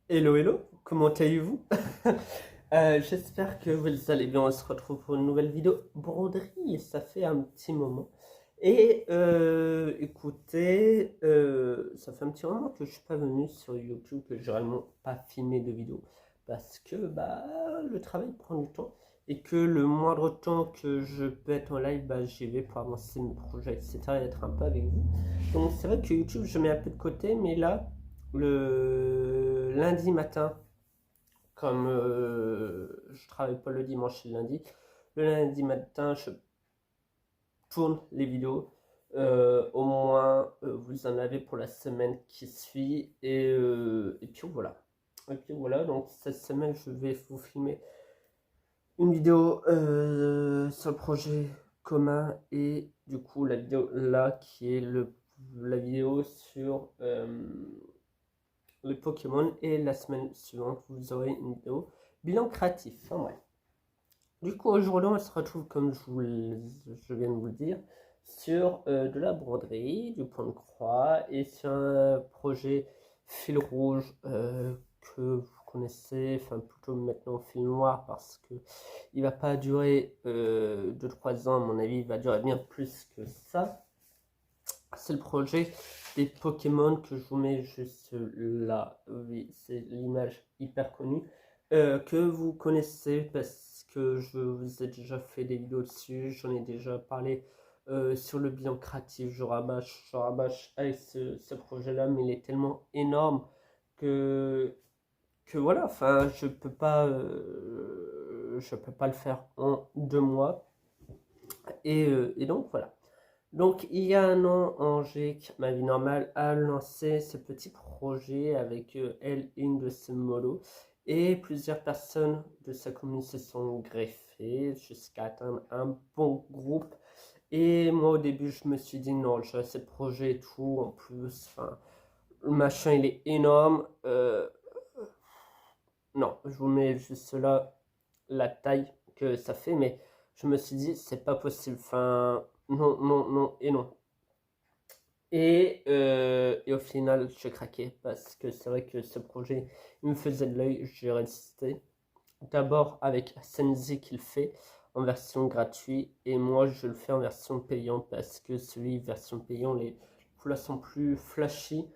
Hello, hello, comment allez-vous? J'espère que vous allez bien. On se retrouve pour une nouvelle vidéo broderie. Ça fait un petit moment. Et écoutez, ça fait un petit moment que je suis pas venu sur YouTube, que j'ai réellement pas filmé de vidéo parce que bah le travail prend du temps et que le moindre temps que je peux être en live, bah j'y vais pour avancer mes projets, etc. et être un peu avec vous. Donc c'est vrai que YouTube je mets un peu de côté, mais là le lundi matin, comme je travaille pas le dimanche et le lundi matin, je tourne les vidéos. Au moins, vous en avez pour la semaine qui suit. Et puis voilà. Et puis voilà, donc cette semaine, je vais vous filmer une vidéo sur le projet commun et du coup la vidéo là qui est la vidéo sur le Pokémon, et la semaine suivante vous aurez une vidéo bilan créatif. Enfin, ouais. Du coup aujourd'hui on se retrouve comme je viens de vous le dire sur de la broderie, du point de croix et sur un projet fil rouge que vous connaissez, enfin plutôt maintenant fil noir parce que il va pas durer 2-3 ans, à mon avis il va durer bien plus que ça. C'est le projet des Pokémon que je vous mets juste là. Oui, c'est l'image hyper connue que vous connaissez parce que je vous ai déjà fait des vidéos dessus. J'en ai déjà parlé sur le bilan créatif. Je rabâche avec ce projet-là, mais il est tellement énorme que, que voilà, enfin, je peux pas le faire en 2 mois. Et donc voilà. Donc, il y a un an, Angers, ma vie normale, a lancé ce petit projet avec elle et une de ses molos. Et plusieurs personnes de sa commune se sont greffées jusqu'à atteindre un bon groupe. Et moi, au début, je me suis dit non, j'ai assez de projets et tout. En plus, enfin, le machin, il est énorme. Non, je vous mets juste là la taille que ça fait, mais je me suis dit, c'est pas possible. Enfin, non, non, non et non. Et au final, j'ai craqué parce que c'est vrai que ce projet, il me faisait de l'œil. J'ai résisté. D'abord avec Senzi qui le fait en version gratuite et moi je le fais en version payante parce que celui version payante, les couleurs sont plus flashy.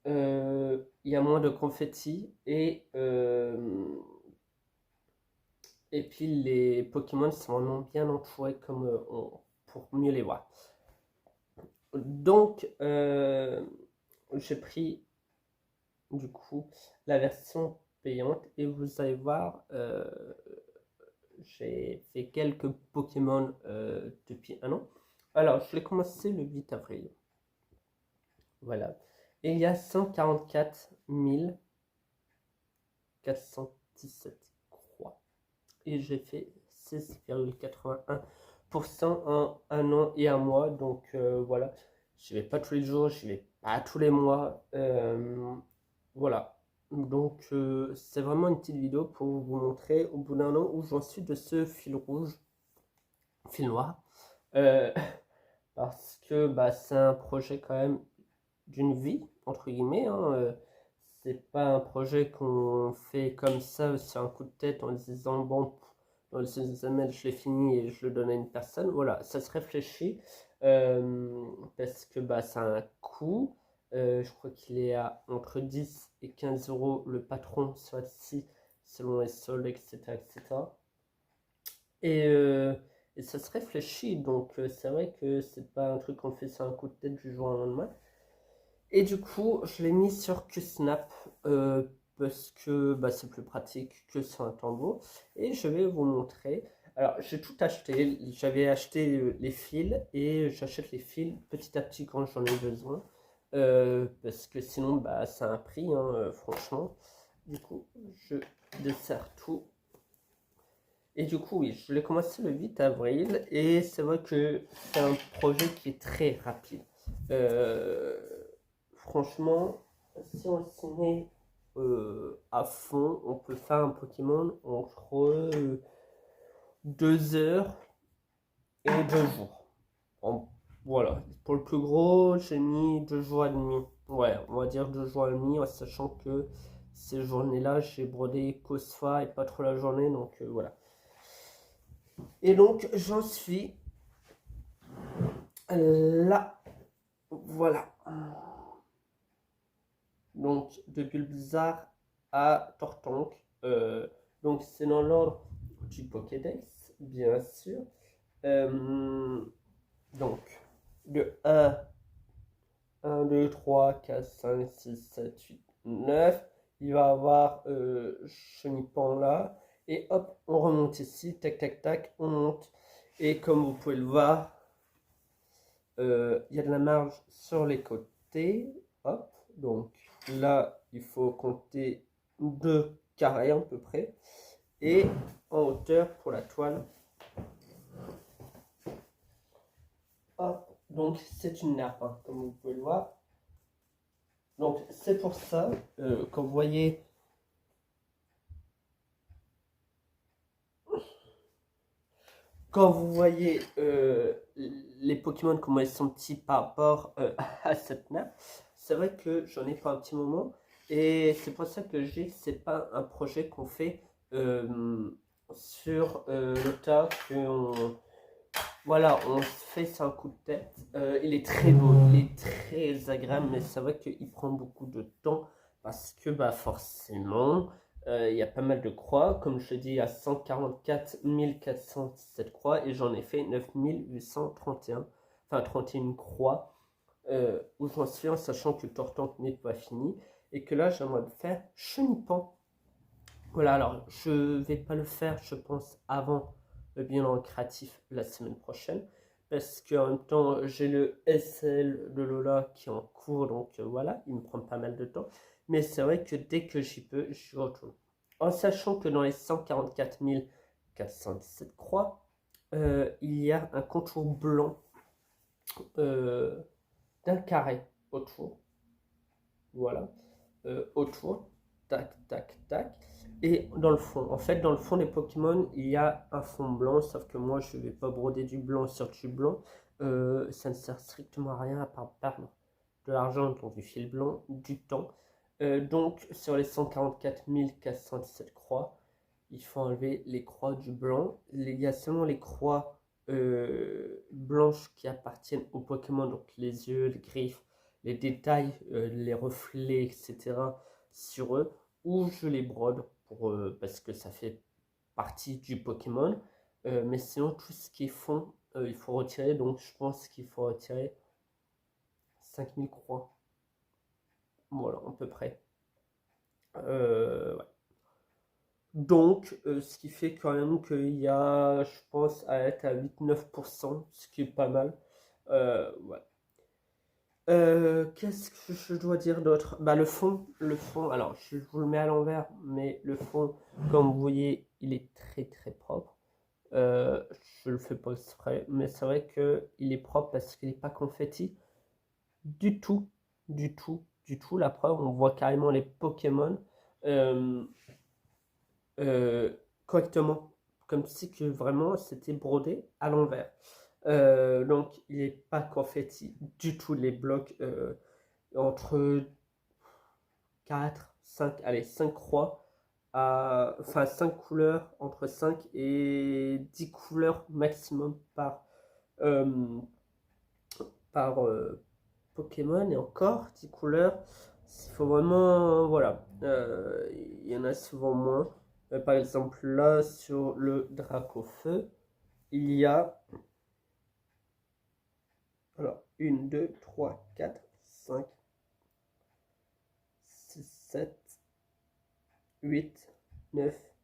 Il y a moins de confetti et puis les Pokémon sont vraiment bien entourés comme pour mieux les voir. Donc j'ai pris du coup la version payante et vous allez voir, j'ai fait quelques Pokémon depuis un an. Alors je l'ai commencé le 8 avril, voilà, et il y a 144 417 croix et j'ai fait 6,81% en un an et un mois. Donc voilà, je vais pas tous les jours, je vais pas tous les mois. Voilà. Donc c'est vraiment une petite vidéo pour vous montrer au bout d'un an où j'en suis de ce fil rouge, fil noir. Euh, Parce que bah, c'est un projet quand même d'une vie, entre guillemets, hein. C'est pas un projet qu'on fait comme ça sur un coup de tête en disant bon, dans le semaine je l'ai fini et je le donne à une personne. Voilà, ça se réfléchit parce que bah, ça a un coût. Je crois qu'il est à entre 10 et 15 euros le patron sur Etsy selon les soldes, etc. etc. Et, euh, et ça se réfléchit, donc c'est vrai que c'est pas un truc qu'on fait sur un coup de tête du jour au lendemain. Et du coup, je l'ai mis sur QSnap parce que bah, c'est plus pratique que sur un tambour. Et je vais vous montrer. Alors, j'ai tout acheté. J'avais acheté les fils et j'achète les fils petit à petit quand j'en ai besoin. Parce que sinon, bah, ça a un prix, hein, franchement. Du coup, je desserre tout. Et du coup, oui, je l'ai commencé le 8 avril et c'est vrai que c'est un projet qui est très rapide. Euh, Franchement, si on s'y met à fond, on peut faire un Pokémon entre 2 heures et 2 jours. En- voilà, pour le plus gros, j'ai mis 2 jours et demi. Ouais, on va dire 2 jours et demi, en sachant que ces journées-là, j'ai brodé qu'au soir et pas trop la journée, donc voilà. Et donc, j'en suis là. Voilà. Donc, de Bulbizarre à Tortank. Donc, c'est dans l'ordre du Pokédex, bien sûr. Donc, de 1, 2, 3, 4, 5, 6, 7, 8, 9. Il va avoir Chenipan là. Et hop, on remonte ici. Tac, tac, tac. On monte. Et comme vous pouvez le voir, il y a de la marge sur les côtés. Hop. Donc là, il faut compter 2 carrés à peu près. Et en hauteur pour la toile. Hop. Donc c'est une nappe, hein, comme vous pouvez le voir. Donc c'est pour ça, quand vous voyez les Pokémon, comment ils sont petits par rapport à cette nappe, c'est vrai que j'en ai pas un petit moment. Et c'est pour ça que je dis que c'est pas un projet qu'on fait sur le tas, voilà, on se fait ça un coup de tête. Il est très beau, il est très agréable, mais c'est vrai qu'il prend beaucoup de temps parce que bah forcément, il y a pas mal de croix. Comme je te dis, il y a 144 417 croix et j'en ai fait 9 831, enfin 31 croix où j'en suis en sachant que le Tortank n'est pas fini et que là j'aimerais faire Chenipan. Voilà, alors je vais pas le faire, je pense, avant le bilan créatif la semaine prochaine. Parce qu'en même temps, j'ai le SL de Lola qui est en cours, donc voilà, il me prend pas mal de temps. Mais c'est vrai que dès que j'y peux, je retourne. En sachant que dans les 144 417 croix, il y a un contour blanc d'un carré autour. Voilà, autour, tac, tac, tac. Et dans le fond, en fait, dans le fond des Pokémon, il y a un fond blanc, sauf que moi, je ne vais pas broder du blanc sur du blanc. Ça ne sert strictement à rien à part perdre de l'argent, donc du fil blanc, du temps. Donc, sur les 144 417 croix, il faut enlever les croix du blanc. Il y a seulement les croix blanches qui appartiennent aux Pokémon, donc les yeux, les griffes, les détails, les reflets, etc. sur eux, ou je les brode parce que ça fait partie du Pokémon. Mais sinon, tout ce qui est fond, il faut retirer. Donc, je pense qu'il faut retirer 5000 croix. Voilà, à peu près. Ouais. Donc, ce qui fait quand même qu'il y a, je pense, à être à 8-9%, ce qui est pas mal. Ouais. Qu'est-ce que je dois dire d'autre? Bah le fond, alors je vous le mets à l'envers, mais le fond, comme vous voyez, il est très très propre. Je le fais pas exprès, mais c'est vrai que il est propre parce qu'il n'est pas confetti du tout, du tout, du tout. La preuve, on voit carrément les Pokémon euh, correctement, comme si que vraiment c'était brodé à l'envers. Donc il n'est pas confetti du tout les blocs entre 4, 5, allez 5 croix enfin 5 couleurs entre 5 et 10 couleurs maximum euh, par Pokémon et encore 10 couleurs. Il faut vraiment, voilà, il y en a souvent moins. Par exemple là sur le Dracofeu, il y a alors 1, 2, 3, 4, 5, 6, 7, 8, 9.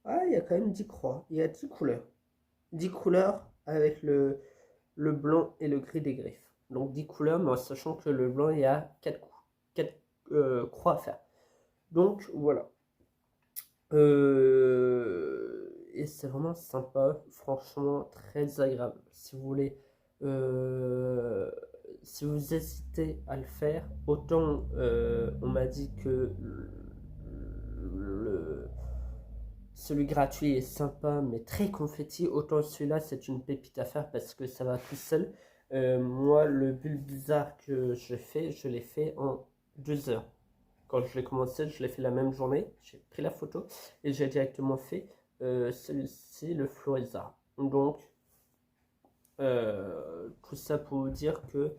Ah, il y a quand même 10 croix. Il y a 10 couleurs. 10 couleurs avec le blanc et le gris des griffes. Donc 10 couleurs, mais en sachant que le blanc, il y a 4 croix à faire. Donc voilà. Et c'est vraiment sympa, franchement très agréable. Si vous voulez, si vous hésitez à le faire, autant on m'a dit que celui gratuit est sympa mais très confetti, autant celui-là c'est une pépite à faire parce que ça va tout seul. Moi, le Bulbizarre que je l'ai fait en 2 heures. quand je l'ai commencé, je l'ai fait la même journée. J'ai pris la photo et j'ai directement fait celui-ci, le Floriza. Donc, tout ça pour vous dire que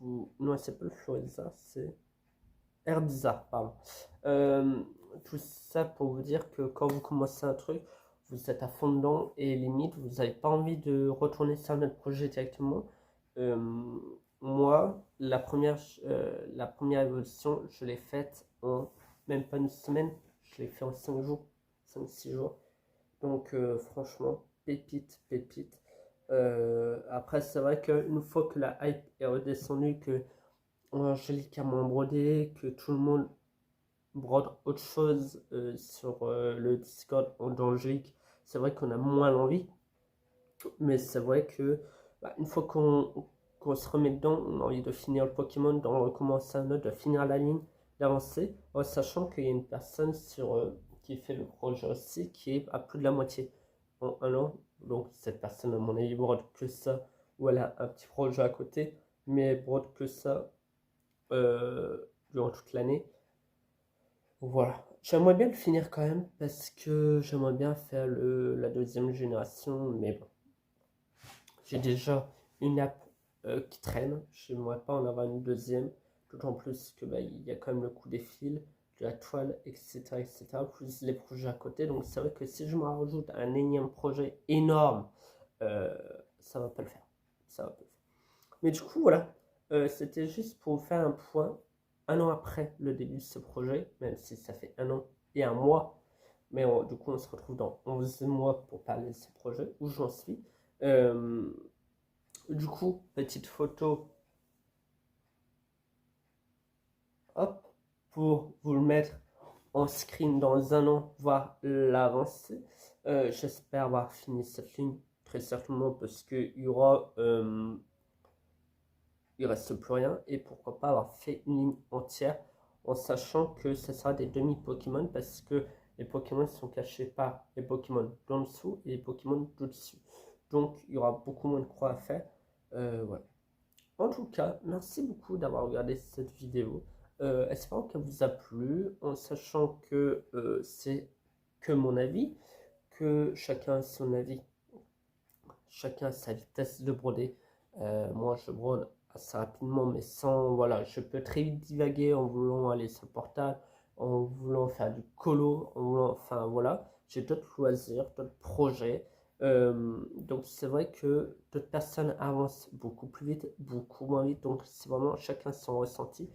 non, c'est pas le Floriza, c'est Herbiza, pardon. Tout ça pour vous dire que quand vous commencez un truc, vous êtes à fond dedans et limite, vous n'avez pas envie de retourner sur notre projet directement. Euh, Moi, la première évolution, je l'ai faite en même pas une semaine, je l'ai fait en 5 jours, 5-6 jours. Donc franchement, pépite, pépite. Après, c'est vrai qu'une fois que la hype est redescendue, que Angélique a moins brodé, que tout le monde brode autre chose sur le Discord d'Angélique, c'est vrai qu'on a moins l'envie. Mais c'est vrai que une fois qu'on se remet dedans, on a envie de finir le Pokémon, de recommencer un autre, de finir la ligne, d'avancer, en sachant qu'il y a une personne qui fait le projet aussi, qui est à plus de la moitié en un an. Donc cette personne, à mon avis, brode que ça, ou elle a un petit projet à côté, mais elle brode que ça durant toute l'année. Voilà. J'aimerais bien le finir quand même, parce que j'aimerais bien faire la deuxième génération, mais bon. J'ai déjà une app qui traîne, je n'aimerais pas en avoir une deuxième, d'autant plus que il y a quand même le coût des fils, de la toile, etc., plus les projets à côté. Donc c'est vrai que si je me rajoute un énième projet énorme, euh, ça va pas le faire. Ça va pas le faire. Mais du coup, voilà, c'était juste pour vous faire un point, un an après le début de ce projet, même si ça fait un an et un mois, mais du coup on se retrouve dans 11 mois pour parler de ce projet, où j'en suis. Du coup, petite photo, hop, pour vous le mettre en screen dans un an, voir l'avancée. J'espère avoir fini cette ligne très certainement parce qu'il y aura, il reste plus rien et pourquoi pas avoir fait une ligne entière en sachant que ce sera des demi-Pokémon parce que les Pokémon sont cachés par les Pokémon d'en dessous et les Pokémon d'au-dessus. Donc il y aura beaucoup moins de croix à faire. Voilà. En tout cas, merci beaucoup d'avoir regardé cette vidéo. Espérons qu'elle vous a plu, en sachant que c'est que mon avis, que chacun a son avis, chacun a sa vitesse de broder. Moi, je brode assez rapidement, mais sans, voilà, je peux très vite divaguer en voulant aller sur le portable, en voulant faire du colo, en voulant, enfin voilà, j'ai d'autres loisirs, d'autres projets. Donc c'est vrai que d'autres personnes avancent beaucoup plus vite, beaucoup moins vite, donc c'est vraiment chacun son ressenti.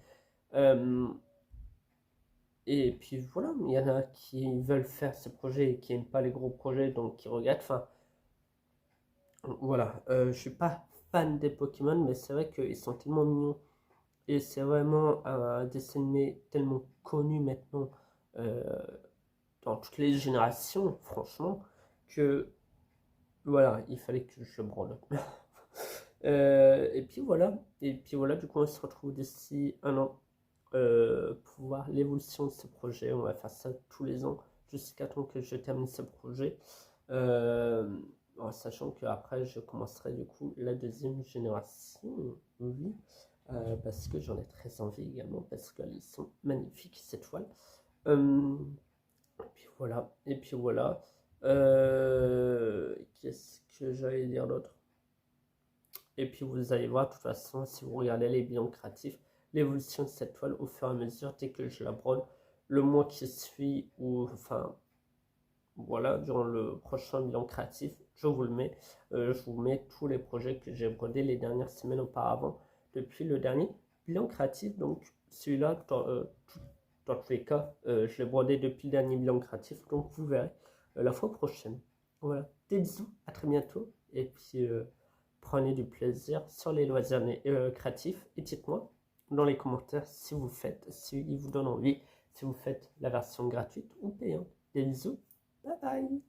Et puis voilà, il y en a qui veulent faire ce projet et qui n'aiment pas les gros projets, donc qui regardent. Enfin, voilà, je suis pas fan des Pokémon, mais c'est vrai qu'ils sont tellement mignons. Et c'est vraiment un dessin animé tellement connu maintenant euh, dans toutes les générations, franchement, que voilà, il fallait que je brode. Et puis voilà, du coup, on se retrouve d'ici un an pour voir l'évolution de ce projet. On va faire ça tous les ans jusqu'à temps que je termine ce projet. En sachant qu'après, je commencerai du coup la deuxième génération. Oui. Parce que j'en ai très envie également, parce qu'elles sont magnifiques, ces toiles. Et puis voilà, et puis voilà. Qu'est-ce que j'allais dire d'autre? Et puis vous allez voir, de toute façon, si vous regardez les bilans créatifs, l'évolution de cette toile au fur et à mesure, dès que je la brode, le mois qui suit, ou enfin, voilà, durant le prochain bilan créatif, je vous le mets. Je vous mets tous les projets que j'ai brodés les dernières semaines auparavant, depuis le dernier bilan créatif. Donc celui-là, dans tous les cas, je l'ai brodé depuis le dernier bilan créatif. Donc vous verrez la fois prochaine. Voilà, des bisous, à très bientôt. Et puis prenez du plaisir sur les loisirs créatifs. Et dites-moi dans les commentaires si vous faites, si vous donne envie, si vous faites la version gratuite ou payante. Des bisous. Bye bye.